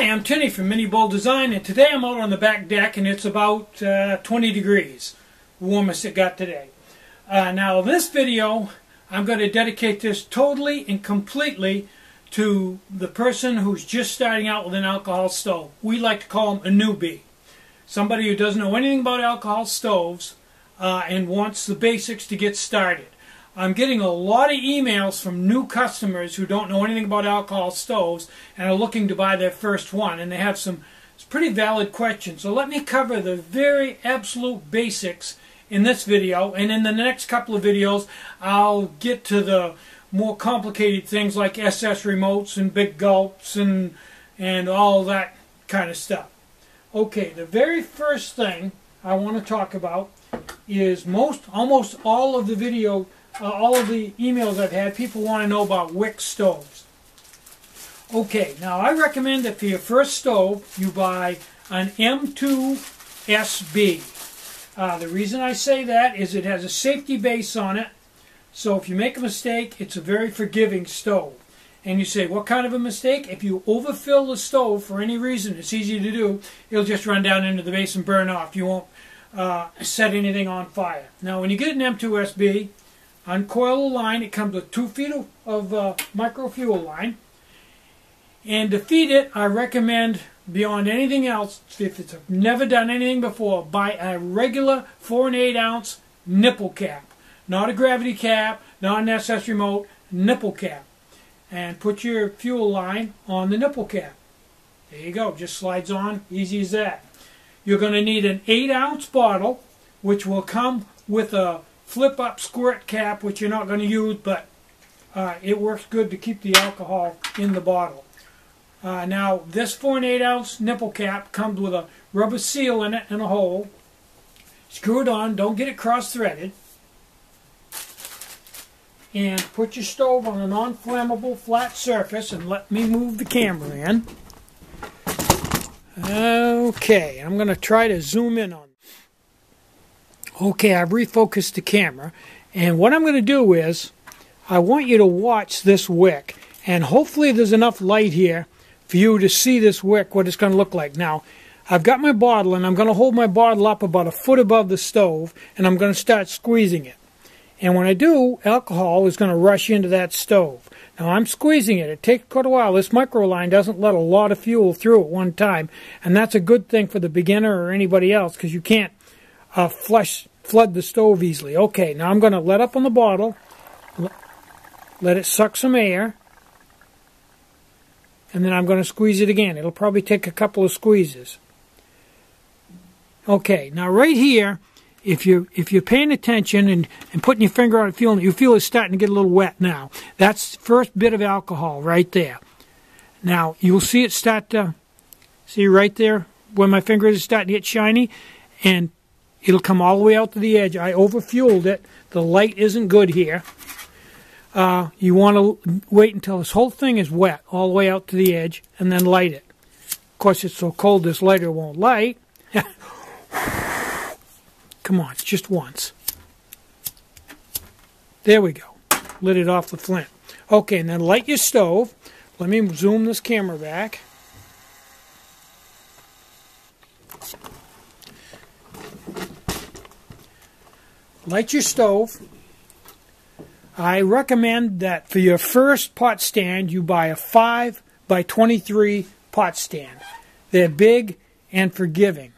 Hi, I'm Tinny from minibulldesign, and today I'm out on the back deck and it's about 20 degrees, warmest it got today. Now this video, I'm going to dedicate this totally and completely to the person who's just starting out with an alcohol stove. We like to call them a newbie. Somebody who doesn't know anything about alcohol stoves and wants the basics to get started. I'm getting a lot of emails from new customers who don't know anything about alcohol stoves and are looking to buy their first one, and they have some pretty valid questions. So let me cover the very absolute basics in this video, and in the next couple of videos I'll get to the more complicated things like SS remotes and big gulps and all that kind of stuff. Okay, the very first thing I want to talk about is almost all of the emails I've had, people want to know about wick stoves. Okay, now I recommend that for your first stove, you buy an M2SB. The reason I say that is it has a safety base on it, so if you make a mistake, it's a very forgiving stove. And you say, what kind of a mistake? If you overfill the stove for any reason, it's easy to do, it'll just run down into the base and burn off. You won't set anything on fire. Now when you get an M2SB, uncoil the line. It comes with 2 feet of micro fuel line. And to feed it, I recommend, beyond anything else, if it's never done anything before, buy a regular 4 1/8 ounce nipple cap. Not a gravity cap, not an SS remote, nipple cap. And put your fuel line on the nipple cap. There you go, just slides on, easy as that. You're going to need an 8-ounce bottle, which will come with a flip-up squirt cap, which you're not going to use, but it works good to keep the alcohol in the bottle. Now, this 4 1/8 ounce nipple cap comes with a rubber seal in it and a hole. Screw it on, don't get it cross-threaded. And put your stove on a non-flammable flat surface, and let me move the camera in. Okay, I'm going to try to zoom in on it. Okay, I've refocused the camera, and what I'm going to do is I want you to watch this wick, and hopefully there's enough light here for you to see this wick, what it's going to look like. Now, I've got my bottle, and I'm going to hold my bottle up about a foot above the stove, and I'm going to start squeezing it. And when I do, alcohol is going to rush into that stove. Now, I'm squeezing it. It takes quite a while. This micro line doesn't let a lot of fuel through at one time, and that's a good thing for the beginner or anybody else, because you can't flood the stove easily. Okay, now I'm going to let up on the bottle, let it suck some air, and then I'm going to squeeze it again. It'll probably take a couple of squeezes. Okay, now right here, if you're paying attention and putting your finger on it, you feel it's starting to get a little wet now. That's the first bit of alcohol right there. Now, you'll see it start to, see right there where my finger is starting to get shiny, and it'll come all the way out to the edge. I overfueled it. The light isn't good here. You want to wait until this whole thing is wet, all the way out to the edge, and then light it. Of course, it's so cold this lighter won't light. Come on, just once. There we go. Lit it off the flint. Okay, and then light your stove. Let me zoom this camera back. Light your stove. I recommend that for your first pot stand, you buy a 5 by 23 pot stand. They're big and forgiving.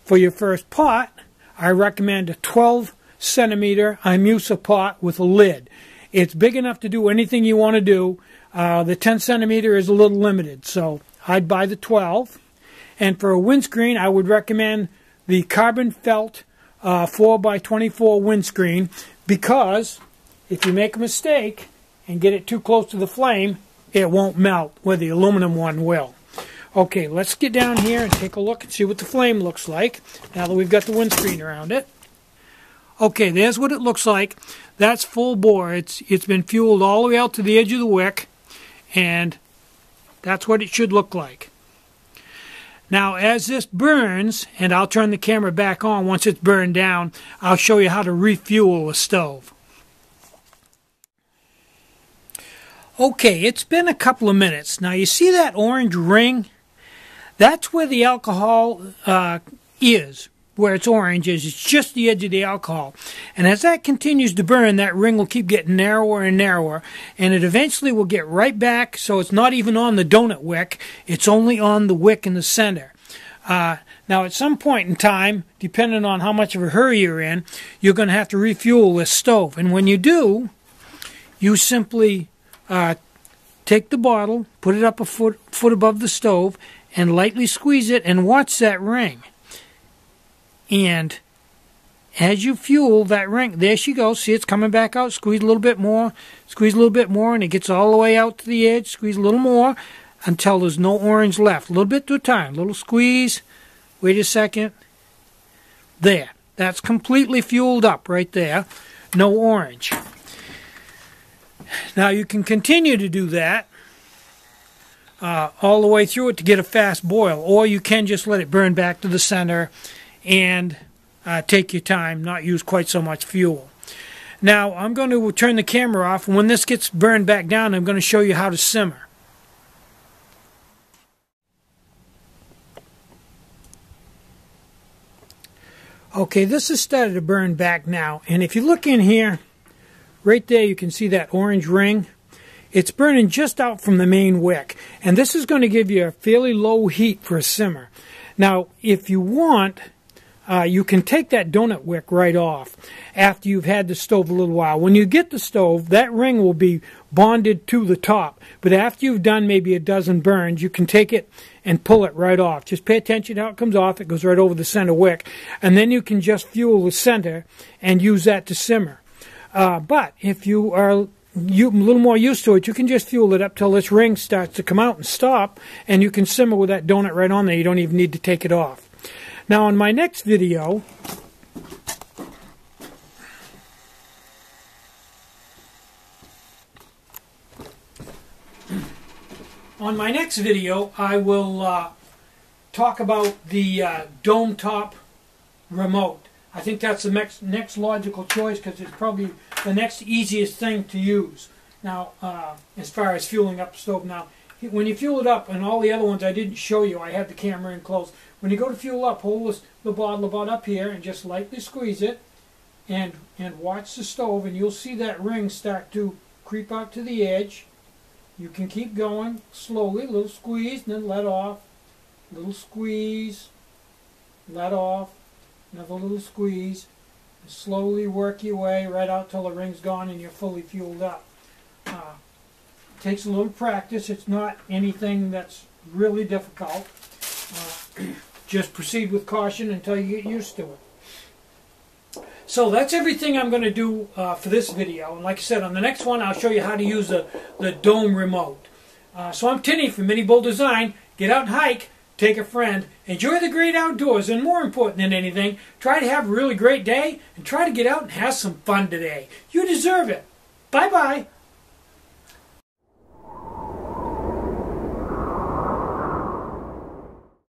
For your first pot, I recommend a 12 centimeter Imusa pot with a lid. It's big enough to do anything you want to do. The 10 centimeter is a little limited, so I'd buy the 12. And for a windscreen, I would recommend the carbon felt 4 by 24 windscreen, because if you make a mistake and get it too close to the flame, it won't melt, where the aluminum one will. Okay, let's get down here and take a look and see what the flame looks like now that we've got the windscreen around it. Okay, there's what it looks like. That's full bore. It's been fueled all the way out to the edge of the wick, and that's what it should look like. Now, as this burns, and I'll turn the camera back on once it's burned down, I'll show you how to refuel a stove. Okay, it's been a couple of minutes. Now you see that orange ring? That's where the alcohol is. Where it's orange is, it's just the edge of the alcohol. And as that continues to burn, that ring will keep getting narrower and narrower, and it eventually will get right back, so it's not even on the donut wick, it's only on the wick in the center. Now at some point in time, depending on how much of a hurry you're in, you're going to have to refuel this stove. And when you do, you simply take the bottle, put it up a foot above the stove, and lightly squeeze it, and watch that ring. And as you fuel that ring, there she goes. See, it's coming back out. Squeeze a little bit more. Squeeze a little bit more, and it gets all the way out to the edge. Squeeze a little more until there's no orange left. A little bit at a time. Little squeeze. Wait a second. There. That's completely fueled up right there. No orange. Now you can continue to do that all the way through it to get a fast boil, or you can just let it burn back to the center and take your time, not use quite so much fuel. Now I'm going to turn the camera off, and when this gets burned back down, I'm going to show you how to simmer. Okay, this has started to burn back now, and if you look in here, right there you can see that orange ring. It's burning just out from the main wick, and this is going to give you a fairly low heat for a simmer. Now if you want, you can take that donut wick right off after you've had the stove a little while. When you get the stove, that ring will be bonded to the top. But after you've done maybe a dozen burns, you can take it and pull it right off. Just pay attention how it comes off. It goes right over the center wick. And then you can just fuel the center and use that to simmer. But if you are a little more used to it, you can just fuel it up till this ring starts to come out and stop, and you can simmer with that donut right on there. You don't even need to take it off. Now in my next video, I will talk about the dome top remote. I think that's the next logical choice, because it's probably the next easiest thing to use. Now, as far as fueling up the stove. Now, when you fuel it up, and all the other ones I didn't show you, I had the camera in close. When you go to fuel up, hold the bottle about up here and just lightly squeeze it, and watch the stove, and you'll see that ring start to creep out to the edge. You can keep going slowly, little squeeze, and then let off, little squeeze, let off, another little squeeze, and slowly work your way right out till the ring's gone and you're fully fueled up. Takes a little practice. It's not anything that's really difficult. Just proceed with caution until you get used to it. So that's everything I'm going to do for this video. And like I said, on the next one I'll show you how to use the dome remote. So I'm Tinny from minibulldesign. Get out and hike, take a friend, enjoy the great outdoors, and more important than anything, try to have a really great day and try to get out and have some fun today. You deserve it. Bye-bye.